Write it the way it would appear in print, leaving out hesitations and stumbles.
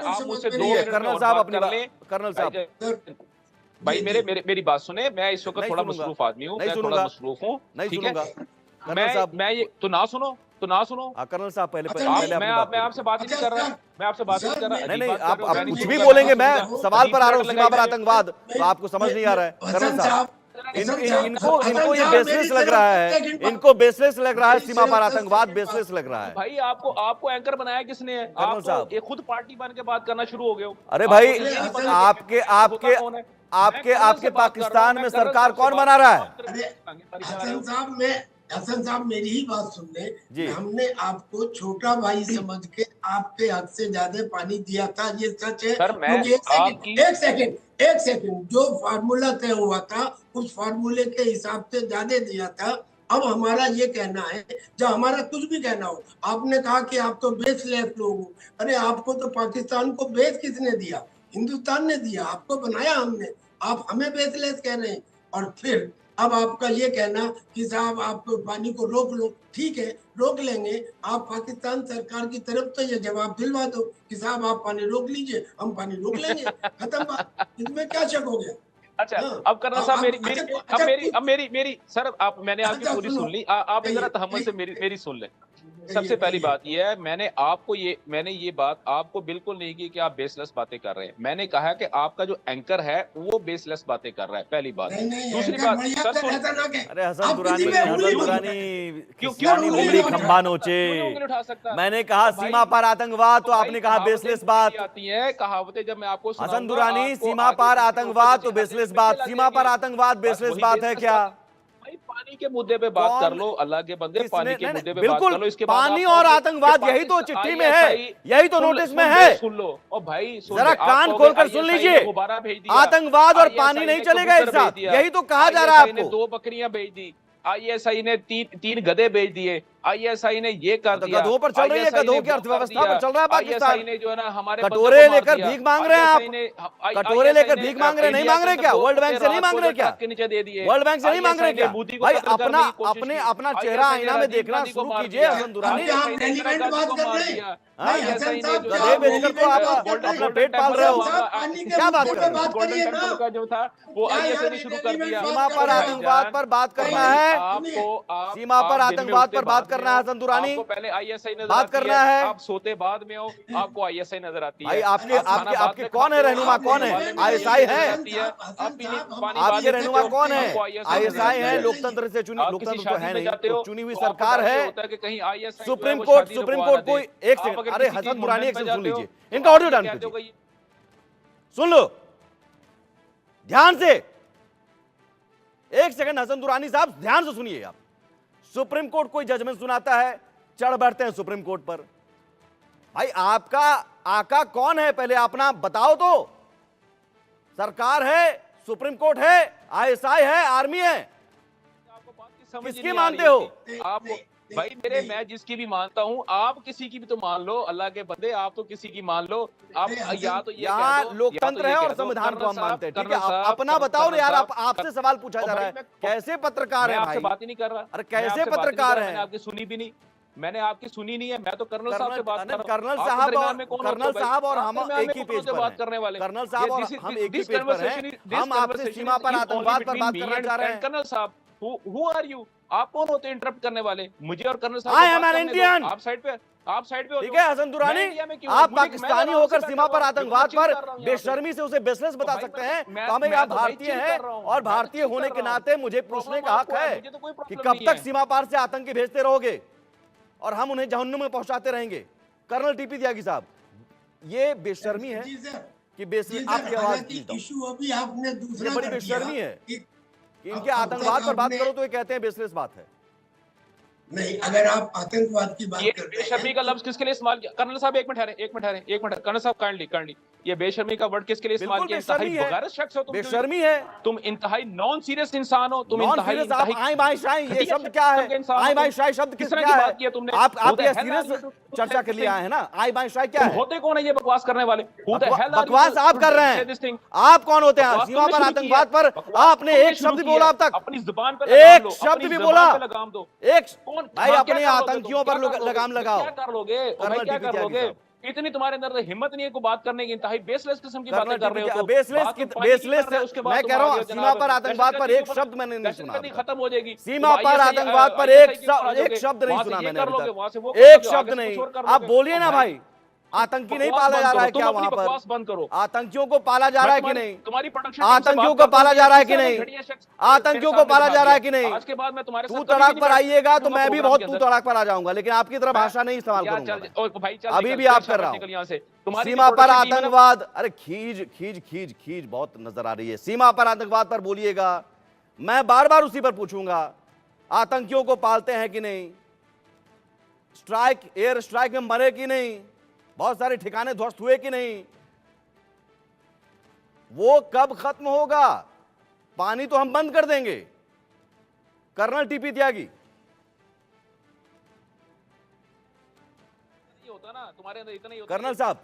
आप मुझसे 2 minute colonel साहब अपनी कर्नल साहब भाई मेरी बात सुने। मैं इस वक्त थोड़ा मसरूफ आदमी हूँ, मैं थोड़ा मसरूफ हूँ, ठीक है। मैं ये तो ना सुनो कर्नल साहब पहले मैं आपसे बात ही नहीं कर रहा, मैं आपसे बात ही नहीं कर रहा। नहीं, आप कुछ भी बोलेंगे, मैं सवाल पर आ रहा हूँ। सीमा पर आतंकवाद तो आपको समझ नहीं आ रहा है कर्नल साहब। इनको ये बेसलेस लग रहा है, इनको बेसलेस लग रहा है, सीमा पर आतंकवाद बेसलेस लग रहा है। भाई आपको एंकर बनाया किसने है? आप ये खुद पार्टी बन के बात करना शुरू हो गए हो। अरे भाई, आपके पाकिस्तान में सरकार कौन बना रहा है? हसन साहब मेरी ही बात सुन ले। हमने आपको छोटा भाई समझ के आपके हद से ज्यादा पानी दिया था, ये सच है। क्योंकि एक सेकंड जो फार्मूला तय हुआ था उस फार्मूले के हिसाब से ज्यादा दिया था। अब हमारा ये कहना है, जब हमारा कुछ भी कहना हो, आपने कहा कि आप तो बेसलेस लोग हो। अरे आपको तो पाकिस्तान को बेस किसने दिया? हिंदुस्तान ने दिया, आपको बनाया हमने। आप हमें बेसलेस कह रहे हैं। और फिर अब आपका ये कहना कि साहब आप पानी को रोक लो, ठीक है रोक लेंगे। आप पाकिस्तान सरकार की तरफ तो ये जवाब दिलवा दो कि साहब आप पानी रोक लीजिए, हम पानी रोक लेंगे, खत्म बात। इसमें क्या शक हो गया? अच्छा अब कर्नल साहब मेरी सर आप मैंने आपकी पूरी सुन ली। आप जरा तहम्मुल से मेरी सुन लें। सबसे पहली बात यह है, मैंने ये बात आपको बिल्कुल नहीं की कि आप बेसलेस बातें कर रहे हैं। मैंने कहा कि आपका जो एंकर है वो बेसलेस बातें कर रहा है, पहली बात। दूसरी बात सर सुन, अरे हसन दुरानी क्यों खंबा नोचे? मैंने कहा सीमा पर आतंकवाद तो आपने कहा बेसलेस बात आती है। कहावतें जब मैं आपको हसन दुरानी, सीमा पर आतंकवाद तो बेसलेस बात, सीमा पर आतंकवाद बेसलेस बात है क्या? पानी के मुद्दे पे बात कर लो, अल्लाह के बंदे पानी के मुद्दे पे बात कर लो। इसके बाद पानी और आतंकवाद यही तो चिट्ठी में है, यही तो नोटिस में है। सुन लो और भाई जरा कान खोलकर सुन लीजिए। आतंकवाद और पानी नहीं चलेगा एक साथ, यही तो कहा जा रहा है आपको। 2 बकरियां भेज दी, आईएसआई ने तीन गधे भेज दिए, आईएसआई ने ये कर दिया। गधों पर चल रही है, गधों की अर्थव्यवस्था पर चल रहा है पाकिस्तान। ने जो है ना हमारे कटोरे लेकर भीख मांग रहे हैं आप, कटोरे लेकर भीख मांग रहे, नहीं मांग रहे क्या? वर्ल्ड बैंक से नहीं मांग रहे क्या? के नीचे दे दिए, वर्ल्ड बैंक से नहीं मांग रहे क्या? भाई अपना चेहरा आईना में देखना शुरू कीजिए हसन दुरानी। गधे बेचकर तो आप अपना पेट पाल रहे हो, क्या बात कर रहे हो? गोल्डन टेम्पल का जो था वो आईएसआई ने शुरू कर दिया। सीमा पर आतंकवाद पर बात करना है, सीमा पर आतंकवाद पर बात करना है हसन दुरानी। आपको पहले आईएसआई नजर बात करना है, आप सोते बाद में हो, आपको आईएसआई नजर आती है। भाई आपके कौन है रहनुमा? कौन है? आईएसआई है? आपके रहनुमा कौन है? आईएसआई है। लोकतंत्र से चुनी, लोकतंत्र तो है नहीं, तो चुनी हुई सरकार है। सुप्रीम कोर्ट कोई एक सेकंड, अरे हसन दुरानी एक सेकंड सुन लीजिए, इनका ऑडियो डाउन कीजिए, सुन लो ध्यान से। एक सेकंड हसन दुरानी साहब ध्यान से सुनिए आप। सुप्रीम कोर्ट कोई जजमेंट सुनाता है, चढ़ बैठते हैं सुप्रीम कोर्ट पर। भाई आपका आका कौन है पहले अपना बताओ तो। सरकार है, सुप्रीम कोर्ट है, आईएसआई है, आर्मी है, किसकी मानते हो आप? भाई मैं जिसकी भी मानता हूं, आप किसी की भी तो मान लो, अल्लाह के बंदे आप तो किसी की मान लो। आप या तो यहाँ लोकतंत्र है और संविधान को हम मानते हैं, ठीक है? अपना बताओ ना यार, आपसे सवाल पूछा जा रहा है, कैसे पत्रकार है? आपसे बात ही नहीं कर रहा। अरे कैसे पत्रकार है? मैंने आपकी सुनी भी नहीं, मैंने आपकी सुनी नहीं है। मैं तो कर्नल साहब से बात कर रहा हूं। कर्नल साहब और हम एक ही पेज पर बात करने वाले। कर्नल साहब और हम एक ही पेज पर हैं। हम आपसे सीमा पर आतंकवाद पर बात करना चाह रहे हैं। कर्नल साहब हु आर यू? आप कौन होते हैं इंटरप्ट करने वाले? मुझे और कर्नल साहब आई एम एन इंडियन। आप साइड पे हो, ठीक है हसन दुरानी, आप पाकिस्तानी होकर सीमा पर आतंकवाद पर बेशर्मी से उसे बेसलेस बता सकते हैं, तो हमें आप भारतीय हैं और भारतीय होने के नाते मुझे पूछने का हक है कि कब तक सीमा पार से आतंकी भेजते रहोगे और हम उन्हें जहन्नुम में पहुंचाते रहेंगे? कर्नल टीपी त्यागी साहब, ये बेशर्मी है कि बेसलेस आपकी आवाज की बड़ी बेशर्मी है कि इनके आतंकवाद पर बात करो तो ये कहते हैं बेसलेस बात है। नहीं, अगर आप आतंकवाद की बात कर रहे हैं, बेशर्मी का लफ्ज किसके लिए इस्तेमाल किया? कर्नल साहब एक मिनट कर्नल साहब काइंडली ये बेशर्मी का वर्ड किसके लिए इस्तेमाल किया? इंतहाई बगारत शख्स हो तुम, बेशर्मी है तुम, इंतहाई नॉन सीरियस इंसान हो तुम, इंतहाई आई बाई शाई, ये शब्द क्या है? आई बाई शाई शब्द किस क्या है? तुमने आप ये सीरियस चर्चा के लिए आए हैं ना? आई बाई शाई क्या है? होते कौन है ये बकवास करने वाले? बकवास आप कर रहे हैं। आप कौन होते हैं? सीमा पर आतंकवाद पर आपने एक शब्द भी बोला अब तक? अपनी जुबान पर एक शब्द भी बोला? लगाम दो। एक भाई अपने आतंकियों पर लगाम लगाओ। क्या कर लोगे? इतनी तुम्हारे अंदर हिम्मत नहीं है को बात करने की, इंतहाई बेसलेस किस्म की बातें कर रहे हो। बेसलेस मैं कह रहा हूं, सीमा पर आतंकवाद पर एक शब्द मैंने नहीं सुना, खत्म हो जाएगी सीमा पर आतंकवाद पर एक शब्द नहीं सुना मैंने अभी तक, एक शब्द नहीं। आप बोलिए ना भाई, आतंकी नहीं पाला जा रहा है क्या वहां पर? बंद करो। आतंकियों को पाला जा रहा है कि नहीं? तुम्हारी प्रोडक्शन आतंकियों को पाला जा रहा है कि नहीं? आतंकियों को पाला जा रहा है कि नहीं? आज के बाद मैं तुम्हारे तू तड़ाक पर आइएगा तो मैं भी बहुत तू तड़ाक पर आ जाऊंगा, लेकिन आपकी तरह भाषा नहीं इस्तेमाल करूंगा। अभी भी आप कर रहा हूं। सीमा पर आतंकवाद, अरे खींच खींच खींच खींच बहुत नजर आ रही है। सीमा पर आतंकवाद पर बोलिएगा, मैं बार बार उसी पर पूछूंगा, आतंकियों को पालते हैं कि नहीं? स्ट्राइक, एयर स्ट्राइक में मरे कि नहीं? बहुत सारे ठिकाने ध्वस्त हुए कि नहीं? वो कब खत्म होगा? पानी तो हम बंद कर देंगे। कर्नल टीपी त्यागी, होता ना तुम्हारे अंदर इतना ही होता, कर्नल साहब